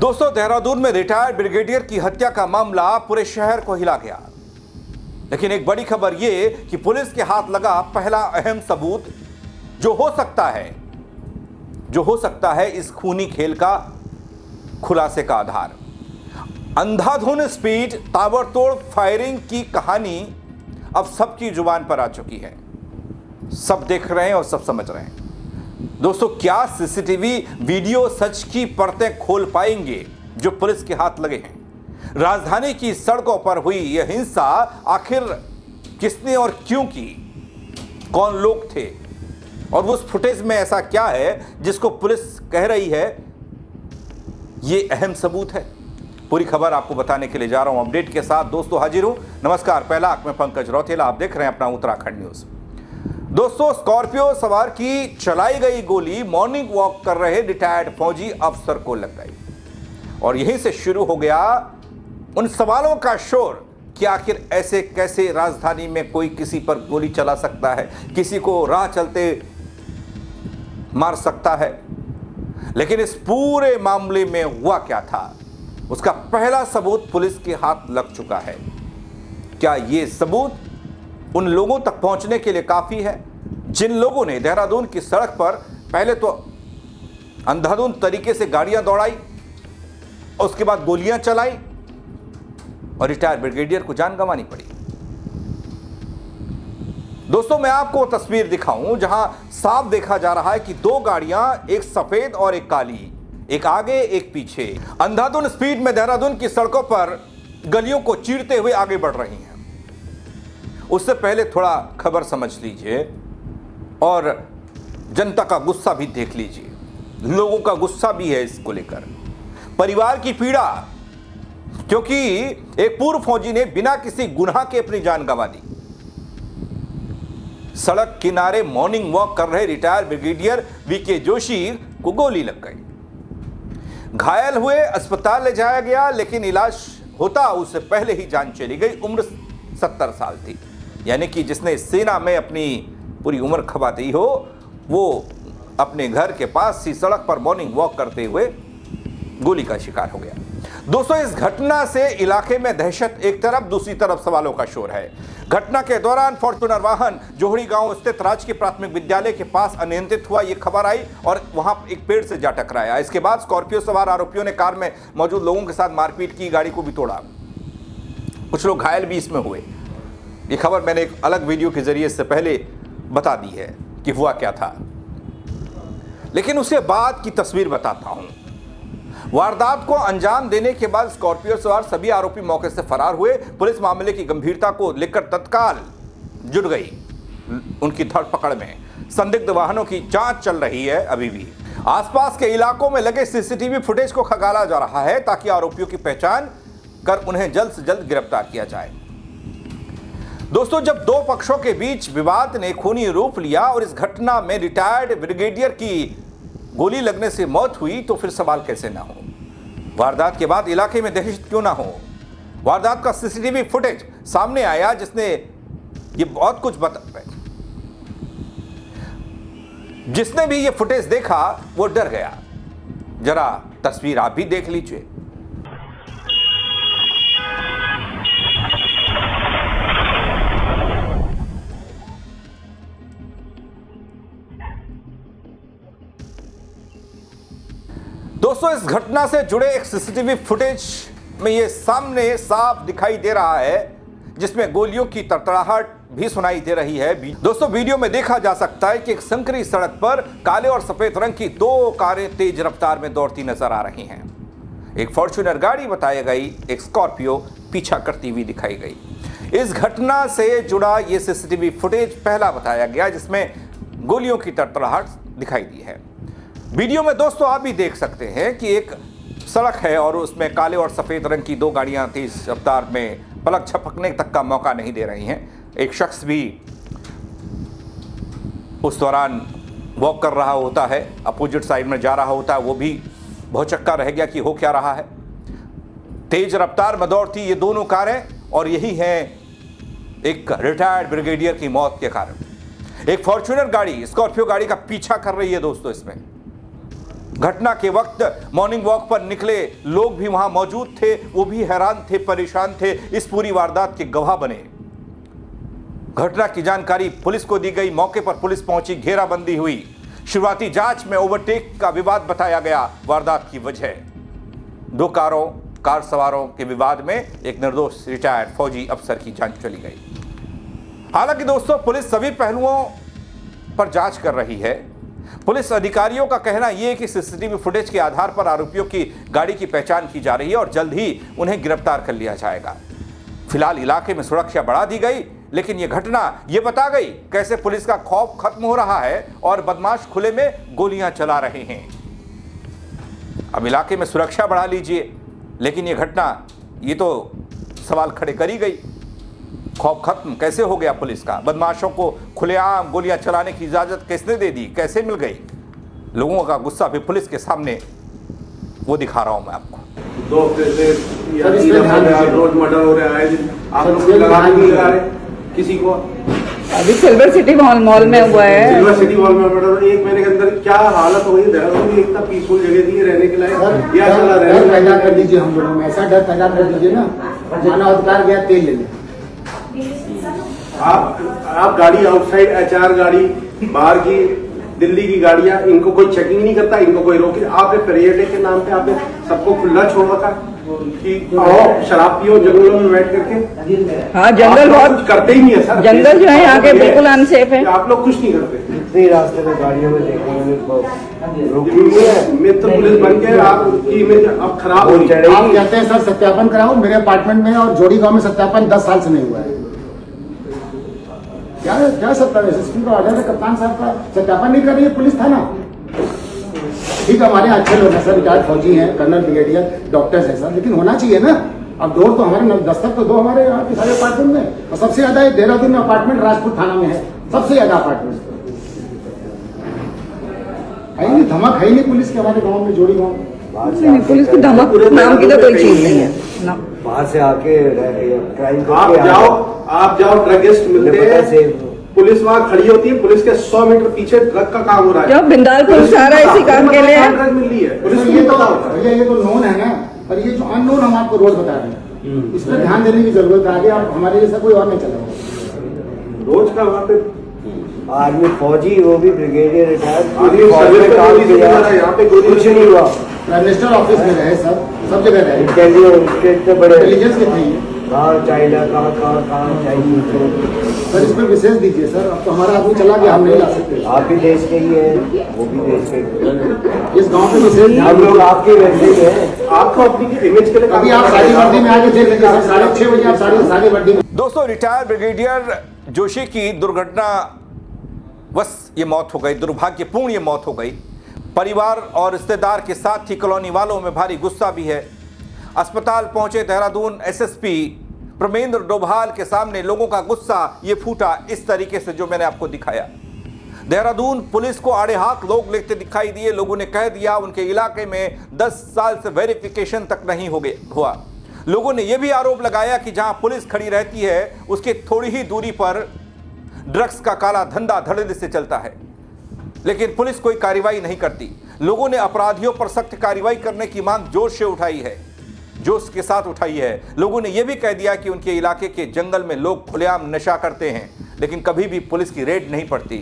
दोस्तों, देहरादून में retired brigadier की हत्या का मामला पूरे शहर को हिला गया। लेकिन एक बड़ी खबर यह कि पुलिस के हाथ लगा पहला अहम सबूत जो हो सकता है इस खूनी खेल का खुलासे का आधार। अंधाधुन स्पीड, ताबड़तोड़ फायरिंग की कहानी अब सबकी जुबान पर आ चुकी है। सब देख रहे हैं और सब समझ रहे हैं। दोस्तों, क्या सीसीटीवी वीडियो सच की परतें खोल पाएंगे जो पुलिस के हाथ लगे हैं? राजधानी की सड़कों पर हुई यह हिंसा आखिर किसने और क्यों की? कौन लोग थे? और उस फुटेज में ऐसा क्या है जिसको पुलिस कह रही है यह अहम सबूत है? पूरी खबर आपको बताने के लिए जा रहा हूं अपडेट के साथ। दोस्तों, हाजिर हूं। नमस्कार, पहला आंख में पंकज रौतेला, आप देख रहे हैं अपना उत्तराखंड न्यूज। दोस्तों, स्कॉर्पियो सवार की चलाई गई गोली मॉर्निंग वॉक कर रहे रिटायर्ड फौजी अफसर को लग गई और यहीं से शुरू हो गया उन सवालों का शोर कि आखिर ऐसे कैसे राजधानी में कोई किसी पर गोली चला सकता है, किसी को राह चलते मार सकता है। लेकिन इस पूरे मामले में हुआ क्या था, उसका पहला सबूत पुलिस के हाथ लग चुका है। क्या यह सबूत उन लोगों तक पहुंचने के लिए काफी है जिन लोगों ने देहरादून की सड़क पर पहले तो अंधाधुंध तरीके से गाड़ियां दौड़ाई, उसके बाद गोलियां चलाई और रिटायर्ड ब्रिगेडियर को जान गंवानी पड़ी? दोस्तों, मैं आपको तस्वीर दिखाऊं जहां साफ देखा जा रहा है कि दो गाड़ियां, एक सफेद और एक काली, एक आगे एक पीछे, अंधाधुंध स्पीड में देहरादून की सड़कों पर गलियों को चीरते हुए आगे बढ़ रही हैं। उससे पहले थोड़ा खबर समझ लीजिए और जनता का गुस्सा भी देख लीजिए। लोगों का गुस्सा भी है इसको लेकर, परिवार की पीड़ा, क्योंकि एक पूर्व फौजी ने बिना किसी गुनाह के अपनी जान गंवा दी। सड़क किनारे मॉर्निंग वॉक कर रहे रिटायर्ड ब्रिगेडियर वीके जोशी को गोली लग गई। घायल हुए, अस्पताल ले जाया गया, लेकिन इलाज होता उससे पहले ही जान चली गई। उम्र 70 साल थी, यानी कि जिसने सेना में अपनी पूरी उम्र खपा दी हो, वो अपने घर के पास ही सड़क पर मॉर्निंग वॉक करते हुए गोली का शिकार हो गया। दोस्तों, इस घटना से इलाके में दहशत एक तरफ, दूसरी तरफ सवालों का शोर है। घटना के दौरान फॉर्च्यूनर वाहन जोहड़ी गांव स्थित राजकीय प्राथमिक विद्यालय के पास अनियंत्रित हुआ, यह खबर आई और वहां एक पेड़ से जा टकराया। इसके बाद स्कॉर्पियो सवार आरोपियों ने कार में मौजूद लोगों के साथ मारपीट की, गाड़ी को भी तोड़ा। कुछ लोग घायल भी इसमें हुए। ये खबर मैंने एक अलग वीडियो के जरिए से पहले बता दी है कि हुआ क्या था, लेकिन उसके बाद की तस्वीर बताता हूं। वारदात को अंजाम देने के बाद स्कॉर्पियो सवार सभी आरोपी मौके से फरार हुए। पुलिस मामले की गंभीरता को लेकर तत्काल जुट गई उनकी धरपकड़ में। संदिग्ध वाहनों की जांच चल रही है। अभी भी आसपास के इलाकों में लगे सीसीटीवी फुटेज को खंगाला जा रहा है ताकि आरोपियों की पहचान कर उन्हें जल्द से जल्द गिरफ्तार किया जाए। दोस्तों, जब दो पक्षों के बीच विवाद ने खूनी रूप लिया और इस घटना में रिटायर्ड ब्रिगेडियर की गोली लगने से मौत हुई, तो फिर सवाल कैसे ना हो? वारदात के बाद इलाके में दहशत क्यों ना हो? वारदात का सीसीटीवी फुटेज सामने आया जिसने ये बहुत कुछ जिसने भी ये फुटेज देखा वो डर गया। जरा तस्वीर आप भी देख लीजिए। दोस्तों, इस घटना से जुड़े एक सीसीटीवी फुटेज में यह सामने साफ दिखाई दे रहा है जिसमें गोलियों की तड़तड़ाहट भी सुनाई दे रही है। दोस्तों, वीडियो में देखा जा सकता है कि एक संकरी सड़क पर काले और सफेद रंग की दो कारें तेज रफ्तार में दौड़ती नजर आ रही हैं। एक फॉर्च्यूनर गाड़ी बताई गई, एक स्कॉर्पियो पीछा करती हुई दिखाई गई। इस घटना से जुड़ा यह सीसीटीवी फुटेज पहला बताया गया जिसमें गोलियों की तड़तड़ाहट दिखाई दी है। वीडियो में दोस्तों आप भी देख सकते हैं कि एक सड़क है और उसमें काले और सफेद रंग की दो गाड़ियां तेज रफ्तार में पलक झपकने तक का मौका नहीं दे रही हैं। एक शख्स भी उस दौरान वॉक कर रहा होता है, अपोजिट साइड में जा रहा होता है, वो भी भौचक्का रह गया कि हो क्या रहा है। तेज रफ्तार में दौड़ती ये दोनों कारें और यही है एक रिटायर्ड ब्रिगेडियर की मौत के कारण। एक फॉर्च्यूनर गाड़ी स्कॉर्पियो गाड़ी का पीछा कर रही है। दोस्तों, इसमें घटना के वक्त मॉर्निंग वॉक पर निकले लोग भी वहां मौजूद थे, वो भी हैरान थे, परेशान थे, इस पूरी वारदात के गवाह बने। घटना की जानकारी पुलिस को दी गई, मौके पर पुलिस पहुंची, घेराबंदी हुई। शुरुआती जांच में ओवरटेक का विवाद बताया गया वारदात की वजह। 2 कार सवारों के विवाद में एक निर्दोष रिटायर्ड फौजी अफसर की जान चली गई। हालांकि दोस्तों, पुलिस सभी पहलुओं पर जांच कर रही है। पुलिस अधिकारियों का कहना यह है कि सीसीटीवी फुटेज के आधार पर आरोपियों की गाड़ी की पहचान की जा रही है और जल्द ही उन्हें गिरफ्तार कर लिया जाएगा। फिलहाल इलाके में सुरक्षा बढ़ा दी गई, लेकिन यह घटना यह बता गई कैसे पुलिस का खौफ खत्म हो रहा है और बदमाश खुले में गोलियां चला रहे हैं। अब इलाके में सुरक्षा बढ़ा लीजिए, लेकिन यह घटना ये तो सवाल खड़े करी गई। खौफ खत्म कैसे हो गया पुलिस का? बदमाशों को खुलेआम गोलियां चलाने की इजाजत किसने दे दी, कैसे मिल गई? लोगों का गुस्सा भी पुलिस के सामने वो दिखा रहा हूं मैं आपको। 2 हफ्ते से रोज मर्डर हो रहा है, आप लोग लगा रहे किसी को? अभी सिल्वर सिटी मॉल में हुआ है। सिल्वर सिटी मॉल में मर्डर 1 महीने के अंदर क्या हालत हो गई? देहरादून में इतना पीसफुल जगह थी रहने के लिए, क्या चला रहा है? पैदा कर दीजिए, हम लोगों में ऐसा डर पैदा कर दीजिए ना, मानवाधिकार गया तेल ले लें। आप गाड़ी आउटसाइड HR गाड़ी बाहर की दिल्ली की गाड़ियां, इनको कोई चेकिंग नहीं करता, इनको कोई रोक। आपने पर्यटक के नाम पे आपने सबको खुला छोड़ रखा कि आओ शराब पियो जंगलों में बैठ करके। हाँ, जंगल बहुत करते ही नहीं है सर। जंगल जो है यहाँ के बिल्कुल अनसेफ है। आप लोग कुछ नहीं करते। इतनी रास्ते में गाड़ियों में मित्र पुलिस बन के आपकी इमेज अब खराब हो रही है। आप कहते हैं सर सत्यापन कराओ, मेरे अपार्टमेंट में और जोड़ी गांव में सत्यापन 10 साल से नहीं हुआ है। क्या सत्यापन? SSP का ऑर्डर है, कप्तान साहब का सत्यापन नहीं कर रही है पुलिस थाना। ठीक है, हमारे अच्छे लोग हैं सर, रिटायर्ड फौजी हैं, कर्नल, ब्रिगेडियर, डॉक्टर्स हैं सर, लेकिन होना चाहिए ना। अब डोर तो हमारे दस्तक तो 2 हमारे यहाँ के सारे अपार्टमेंट में, और सबसे ज्यादा देहरादून में अपार्टमेंट राजपूत थाना में है, सबसे ज्यादा अपार्टमेंट है नहीं। धमक है नहीं पुलिस के हमारे गाँव में, जोड़ी गाँव में पुलिस की धमक नाम की तो कोई चीज नहीं है ना। वहाँ से आके क्राइम आप जाओ ड्रगिस्ट मिलते हैं, पुलिस वहाँ खड़ी होती है, पुलिस के 100 मीटर पीछे ड्रग का काम हो रहा है। जब बिंदाल पुलिस आ रहा है इसी काम के लिए ड्रग मिल रही है पुलिस को। ये तो नोन है ना, पर ये जो अननोन हम आपको रोज बता रहे हैं, इस पर ध्यान देने की जरूरत है। आगे आप हमारे जैसा कोई और नहीं चलेगा। रोज का वहाँ पे आर्मी फौजी, वो भी ब्रिगेडियर रिटायर्ड, यहाँ पे कुछ नहीं हुआ। प्राइम मिनिस्टर ऑफिस में रहे सर, सब जगह रहे, बड़े इंटेलिजेंस के थे। सर इस पर विशेष दीजिए सर, अब तो हमारा आदमी चला गया, हम नहीं ला सकते। आप भी देश के ही है, वो भी देश के। इस गांव पे विशेष हम लोग आपके वैसे ही है। आपको अपनी इमेज के लिए अभी आप सारी वर्दी में आगे देख लीजिए सर, 6:30 बजे आप सारी वर्दी में। दोस्तों, रिटायर्ड ब्रिगेडियर जोशी की दुर्घटना बस ये मौत हो गई, दुर्भाग्यपूर्ण ये मौत हो गई। परिवार और रिश्तेदार के साथ ही कॉलोनी वालों में भारी गुस्सा भी है। अस्पताल पहुंचे देहरादून SSP प्रमेंद्र डोभाल के सामने लोगों का गुस्सा ये फूटा इस तरीके से जो मैंने आपको दिखाया। देहरादून पुलिस को आड़े हाथ लोग लेते दिखाई दिए। लोगों ने कह दिया उनके इलाके में 10 साल से वेरिफिकेशन तक नहीं हुआ। लोगों ने यह भी आरोप लगाया कि जहां पुलिस खड़ी रहती है उसके थोड़ी ही दूरी पर ड्रग्स का काला धंधा धड़ल्ले से चलता है, लेकिन पुलिस कोई कार्रवाई नहीं करती। लोगों ने अपराधियों पर सख्त कार्रवाई करने की मांग जोश से उठाई है, जोश के साथ उठाई है। लोगों ने यह भी कह दिया कि उनके इलाके के जंगल में लोग खुलेआम नशा करते हैं, लेकिन कभी भी पुलिस की रेड नहीं पड़ती।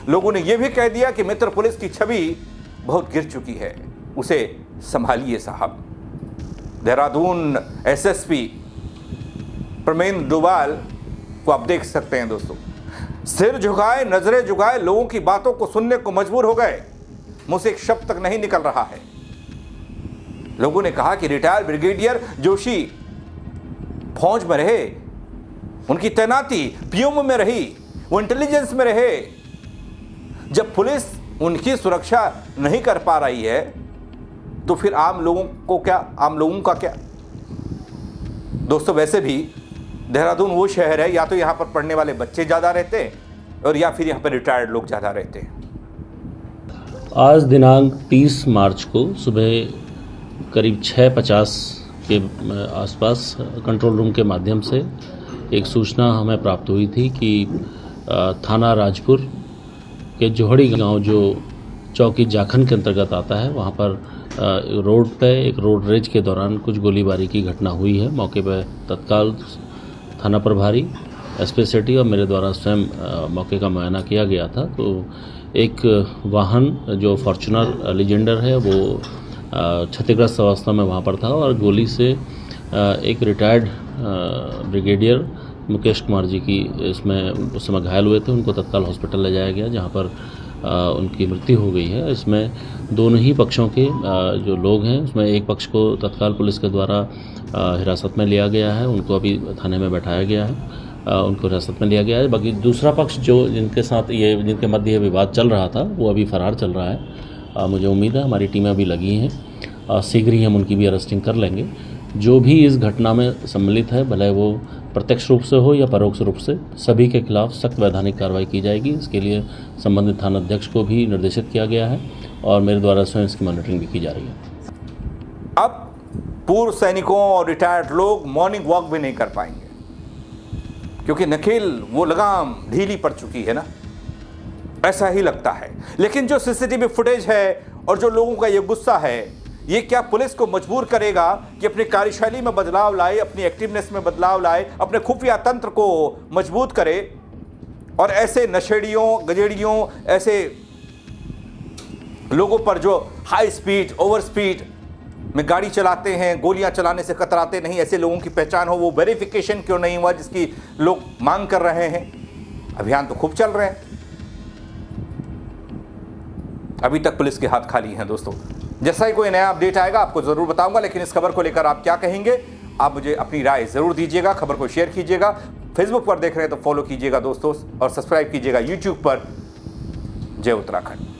लोगों ने यह भी कह दिया कि मित्र पुलिस की छवि बहुत गिर चुकी है, उसे संभालिए साहब। देहरादून SSP प्रमेंद्र डोभाल को आप देख सकते हैं दोस्तों, सिर झुकाए, नजरें झुकाए, लोगों की बातों को सुनने को मजबूर हो गए। मुंह से एक शब्द तक नहीं निकल रहा है। लोगों ने कहा कि रिटायर्ड ब्रिगेडियर जोशी फौज में रहे, उनकी तैनाती POM में रही, वो इंटेलिजेंस में रहे। जब पुलिस उनकी सुरक्षा नहीं कर पा रही है तो फिर आम लोगों का क्या? दोस्तों, वैसे भी देहरादून वो शहर है, या तो यहाँ पर पढ़ने वाले बच्चे ज़्यादा रहते हैं और या फिर यहाँ पर रिटायर्ड लोग ज़्यादा रहते हैं। आज दिनांक 30 मार्च को सुबह करीब 6:50 के आसपास कंट्रोल रूम के माध्यम से एक सूचना हमें प्राप्त हुई थी कि थाना राजपुर के जोहड़ी गांव जो चौकी जाखन के अंतर्गत आता है। वहाँ पर रोड पे एक रोड रेज के दौरान कुछ गोलीबारी की घटना हुई है। मौके पर तत्काल थाना प्रभारी एसपी सिटी और मेरे द्वारा स्वयं मौके का मुआयना किया गया था। तो एक वाहन जो फॉर्च्यूनर लीजेंडर है वो क्षतिग्रस्त अवस्था में वहाँ पर था और गोली से एक रिटायर्ड ब्रिगेडियर मुकेश कुमार जी की इसमें उस समय घायल हुए थे। उनको तत्काल हॉस्पिटल ले जाया गया जहाँ पर उनकी मृत्यु हो गई है। इसमें दोनों ही पक्षों के जो लोग हैं उसमें एक पक्ष को तत्काल पुलिस के द्वारा हिरासत में लिया गया है। उनको अभी थाने में बैठाया गया है, उनको हिरासत में लिया गया है। बाकी दूसरा पक्ष जो जिनके मध्य ये विवाद चल रहा था वो अभी फरार चल रहा है। मुझे उम्मीद है हमारी टीमें अभी लगी हैं, शीघ्र ही हम उनकी भी अरेस्टिंग कर लेंगे। जो भी इस घटना में सम्मिलित है, भले वो प्रत्यक्ष रूप से हो या परोक्ष रूप से, सभी के खिलाफ सख्त वैधानिक कार्रवाई की जाएगी। इसके लिए संबंधित थानाध्यक्ष को भी निर्देशित किया गया है और मेरे द्वारा स्वयं इसकी मॉनिटरिंग भी की जा रही है। अब पूर्व सैनिकों और रिटायर्ड लोग मॉर्निंग वॉक भी नहीं कर पाएंगे क्योंकि नकेल वो लगाम ढीली पड़ चुकी है ना, ऐसा ही लगता है। लेकिन जो सीसीटीवी फुटेज है और जो लोगों का ये गुस्सा है, ये क्या पुलिस को मजबूर करेगा कि अपनी कार्यशैली में बदलाव लाए, अपनी एक्टिवनेस में बदलाव लाए, अपने खुफिया तंत्र को मजबूत करे और ऐसे नशेड़ियों, गजेड़ियों, ऐसे लोगों पर जो हाई स्पीड, ओवर स्पीड में गाड़ी चलाते हैं, गोलियां चलाने से कतराते नहीं, ऐसे लोगों की पहचान हो, वो वेरिफिकेशन क्यों नहीं हुआ जिसकी लोग मांग कर रहे हैं। अभियान तो खूब चल रहे हैं, अभी तक पुलिस के हाथ खाली हैं दोस्तों। जैसा ही कोई नया अपडेट आएगा आपको जरूर बताऊंगा, लेकिन इस खबर को लेकर आप क्या कहेंगे, आप मुझे अपनी राय जरूर दीजिएगा। खबर को शेयर कीजिएगा, फेसबुक पर देख रहे हैं तो फॉलो कीजिएगा दोस्तों और सब्सक्राइब कीजिएगा यूट्यूब पर। जय उत्तराखंड।